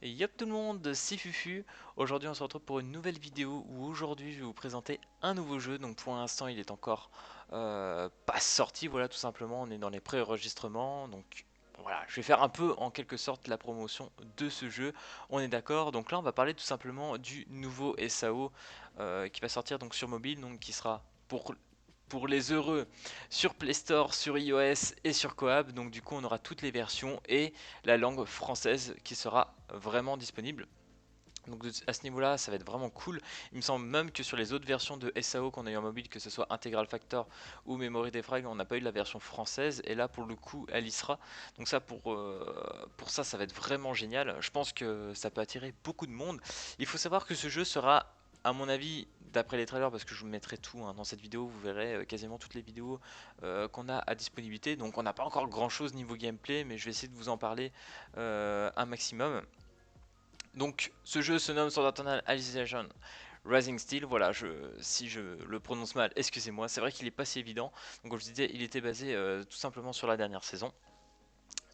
Et yop tout le monde, c'est Fufu. Aujourd'hui on se retrouve pour une nouvelle vidéo où aujourd'hui je vais vous présenter un nouveau jeu. Donc pour l'instant il est encore pas sorti, voilà tout simplement, on est dans les pré-enregistrements. Donc voilà, je vais faire un peu en quelque sorte la promotion de ce jeu, on est d'accord. Donc là on va parler tout simplement du nouveau SAO qui va sortir donc sur mobile, donc qui sera pour les heureux sur Play Store, sur iOS et sur Coab. Donc du coup on aura toutes les versions et la langue française qui sera vraiment disponible. Donc à ce niveau-là, ça va être vraiment cool. Il me semble même que sur les autres versions de SAO qu'on a eu en mobile, que ce soit Integral Factor ou Memory Defrag, on n'a pas eu la version française. Et là, pour le coup, elle y sera. Donc ça, pour ça, ça va être vraiment génial. Je pense que ça peut attirer beaucoup de monde. Il faut savoir que ce jeu sera, à mon avis, d'après les trailers, parce que je vous mettrai tout hein, dans cette vidéo, vous verrez quasiment toutes les vidéos qu'on a à disponibilité. Donc on n'a pas encore grand-chose niveau gameplay, mais je vais essayer de vous en parler un maximum. Donc ce jeu se nomme Sword Art Online Alicization Rising Steel, voilà, si je le prononce mal, excusez-moi, c'est vrai qu'il est pas si évident. Donc comme je disais, il était basé tout simplement sur la dernière saison.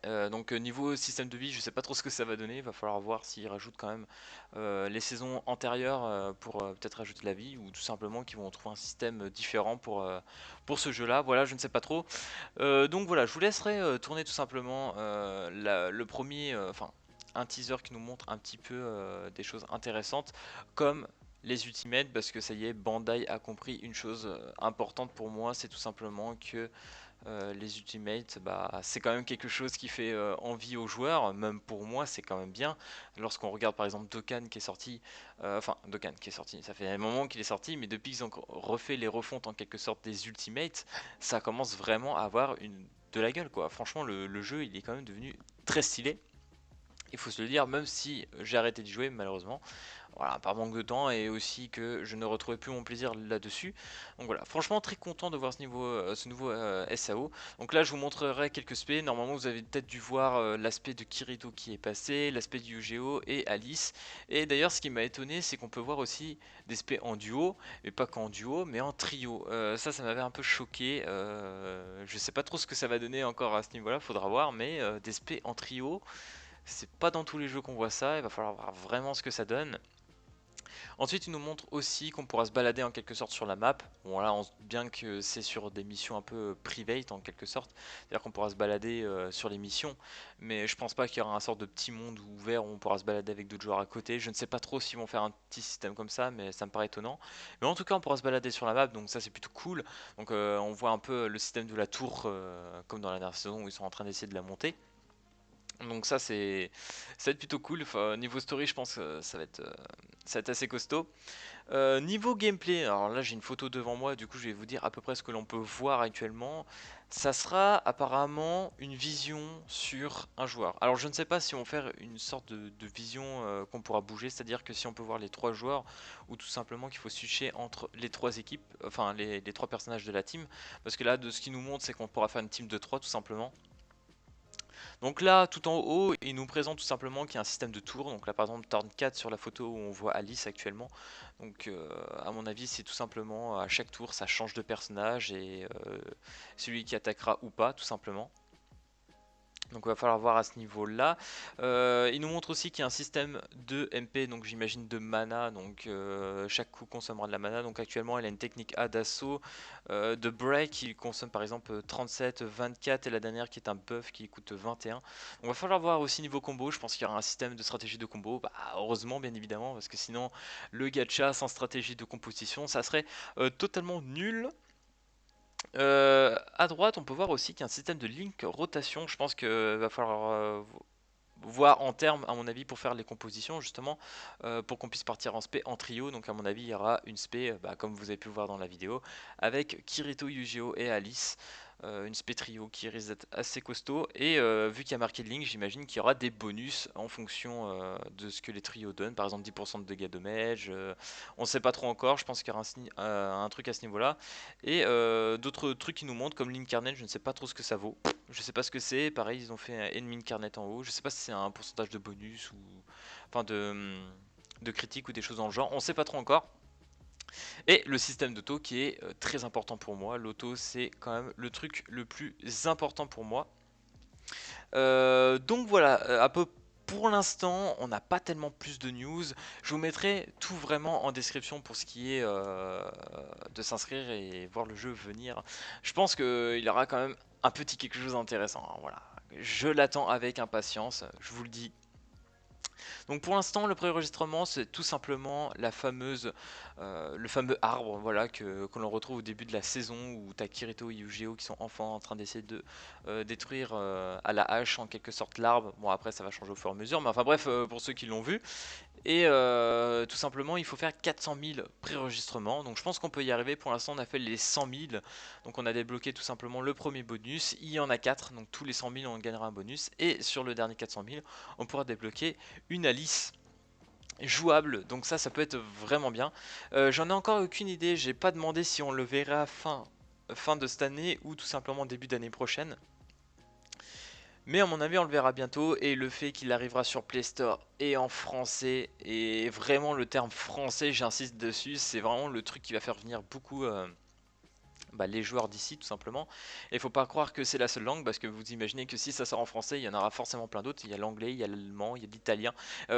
Donc niveau système de vie, je sais pas trop ce que ça va donner, il va falloir voir s'ils rajoutent quand même les saisons antérieures pour peut-être rajouter de la vie ou tout simplement qu'ils vont trouver un système différent pour ce jeu là, voilà je ne sais pas trop. Donc voilà, je vous laisserai tourner tout simplement le premier, enfin un teaser qui nous montre un petit peu des choses intéressantes comme les Ultimates, parce que ça y est, Bandai a compris une chose importante pour moi, c'est tout simplement que les Ultimates, bah, c'est quand même quelque chose qui fait envie aux joueurs, même pour moi c'est quand même bien. Lorsqu'on regarde par exemple Dokkan qui est sorti, enfin Dokkan qui est sorti, ça fait un moment qu'il est sorti, mais depuis qu'ils ont refait les refontes en quelque sorte des Ultimates, ça commence vraiment à avoir de la gueule quoi. Franchement le jeu il est quand même devenu très stylé. Il faut se le dire, même si j'ai arrêté d'y jouer malheureusement, voilà, par manque de temps et aussi que je ne retrouvais plus mon plaisir là-dessus. Donc voilà, franchement très content de voir ce nouveau SAO. Donc là je vous montrerai quelques specs. Normalement vous avez peut-être dû voir l'aspect de Kirito qui est passé, l'aspect du Yu-Gi-Oh et Alice. Et d'ailleurs ce qui m'a étonné c'est qu'on peut voir aussi des specs en duo, mais pas qu'en duo, mais en trio. Ça m'avait un peu choqué. Je sais pas trop ce que ça va donner encore à ce niveau-là, faudra voir, mais des specs en trio, c'est pas dans tous les jeux qu'on voit ça, il va falloir voir vraiment ce que ça donne. Ensuite, il nous montre aussi qu'on pourra se balader en quelque sorte sur la map. Bon, là, on se doute bien que c'est sur des missions un peu private en quelque sorte. C'est-à-dire qu'on pourra se balader sur les missions. Mais je pense pas qu'il y aura un sorte de petit monde ouvert où on pourra se balader avec d'autres joueurs à côté. Je ne sais pas trop s'ils vont faire un petit système comme ça, mais ça me paraît étonnant. Mais en tout cas, on pourra se balader sur la map, donc ça c'est plutôt cool. Donc on voit un peu le système de la tour, comme dans la dernière saison où ils sont en train d'essayer de la monter. Donc ça va être plutôt cool. Enfin, niveau story, je pense que ça va être assez costaud. Niveau gameplay, alors là j'ai une photo devant moi, du coup je vais vous dire à peu près ce que l'on peut voir actuellement. Ça sera apparemment une vision sur un joueur. Alors je ne sais pas si on va faire une sorte de vision qu'on pourra bouger, c'est-à-dire que si on peut voir les trois joueurs, ou tout simplement qu'il faut switcher entre les trois équipes, enfin les trois personnages de la team. Parce que là de ce qu'il nous montre c'est qu'on pourra faire une team de 3 tout simplement. Donc là, tout en haut, il nous présente tout simplement qu'il y a un système de tours. Donc là, par exemple, turn 4 sur la photo où on voit Alice actuellement. Donc, à mon avis, c'est tout simplement à chaque tour, ça change de personnage et celui qui attaquera ou pas, tout simplement. Donc il va falloir voir à ce niveau-là. Il nous montre aussi qu'il y a un système de MP, donc j'imagine de mana, donc chaque coup consommera de la mana. Donc actuellement il a une technique A d'assaut, de break, il consomme par exemple 37, 24 et la dernière qui est un buff qui coûte 21. On va falloir voir aussi niveau combo, je pense qu'il y aura un système de stratégie de combo, bah, heureusement bien évidemment, parce que sinon le gacha sans stratégie de composition ça serait totalement nul. À droite, on peut voir aussi qu'il y a un système de link rotation. Je pense qu'il va falloir voir en termes, à mon avis, pour faire les compositions, justement, pour qu'on puisse partir en spé en trio. Donc, à mon avis, il y aura une spé, bah, comme vous avez pu le voir dans la vidéo, avec Kirito, Yu-Gi-Oh et Alice. Une spé trio qui risque d'être assez costaud. Et vu qu'il y a marqué Link, j'imagine qu'il y aura des bonus en fonction de ce que les trios donnent. Par exemple, 10% de dégâts de mage. On ne sait pas trop encore. Je pense qu'il y aura un truc à ce niveau-là. Et d'autres trucs qui nous montrent, comme l'incarnate, je ne sais pas trop ce que ça vaut. Je sais pas ce que c'est. Pareil, ils ont fait un enemy incarnate en haut. Je sais pas si c'est un pourcentage de bonus ou. Enfin, de critique ou des choses dans le genre. On sait pas trop encore. Et le système d'auto qui est très important pour moi. L'auto, c'est quand même le truc le plus important pour moi. Donc voilà, Pour l'instant, on n'a pas tellement plus de news. Je vous mettrai tout vraiment en description pour ce qui est de s'inscrire et voir le jeu venir. Je pense qu'il y aura quand même un petit quelque chose d'intéressant, hein, voilà. Je l'attends avec impatience, je vous le dis. Donc pour l'instant, le préenregistrement, c'est tout simplement le fameux arbre, voilà, que l'on retrouve au début de la saison où t'as Kirito et Yu-Gi-Oh qui sont enfants en train d'essayer de détruire à la hache en quelque sorte l'arbre. Bon après ça va changer au fur et à mesure, mais enfin bref, pour ceux qui l'ont vu. Et tout simplement, il faut faire 400 000 préenregistrements. Donc je pense qu'on peut y arriver. Pour l'instant, on a fait les 100 000. Donc on a débloqué tout simplement le premier bonus. Il y en a 4. Donc tous les 100 000, on gagnera un bonus. Et sur le dernier 400 000, on pourra débloquer une Alice jouable. Donc ça peut être vraiment bien. J'en ai encore aucune idée. J'ai pas demandé si on le verra fin de cette année ou tout simplement début d'année prochaine. Mais à mon avis on le verra bientôt, et le fait qu'il arrivera sur Play Store et en français, et vraiment le terme français j'insiste dessus, c'est vraiment le truc qui va faire venir beaucoup les joueurs d'ici tout simplement. Et il faut pas croire que c'est la seule langue, parce que vous imaginez que si ça sort en français il y en aura forcément plein d'autres. Il y a l'anglais, il y a l'allemand, il y a l'italien,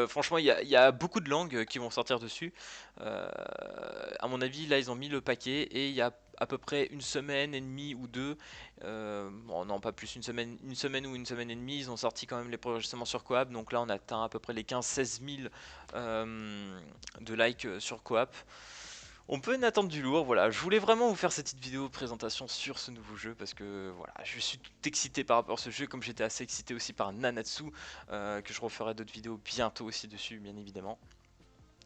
franchement il y a beaucoup de langues qui vont sortir dessus. À mon avis là ils ont mis le paquet, et il y a à peu près une semaine et demie ou deux, bon non pas plus, une semaine ou une semaine et demie, ils ont sorti quand même les enregistrements sur Coop. Donc là on atteint à peu près les 15-16 000 de likes sur Coop. On peut en attendre du lourd. Voilà, je voulais vraiment vous faire cette petite vidéo de présentation sur ce nouveau jeu, parce que voilà, je suis tout excité par rapport à ce jeu, comme j'étais assez excité aussi par Nanatsu, que je referai d'autres vidéos bientôt aussi dessus, bien évidemment,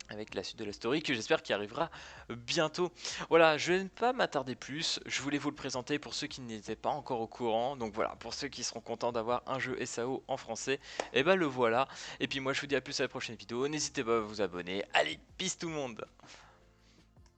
avec la suite de la story, que j'espère qu'il arrivera bientôt. Voilà, je vais ne pas m'attarder plus, je voulais vous le présenter pour ceux qui n'étaient pas encore au courant. Donc voilà, pour ceux qui seront contents d'avoir un jeu SAO en français, et ben le voilà. Et puis moi je vous dis à plus à la prochaine vidéo, n'hésitez pas à vous abonner. Allez, peace tout le monde!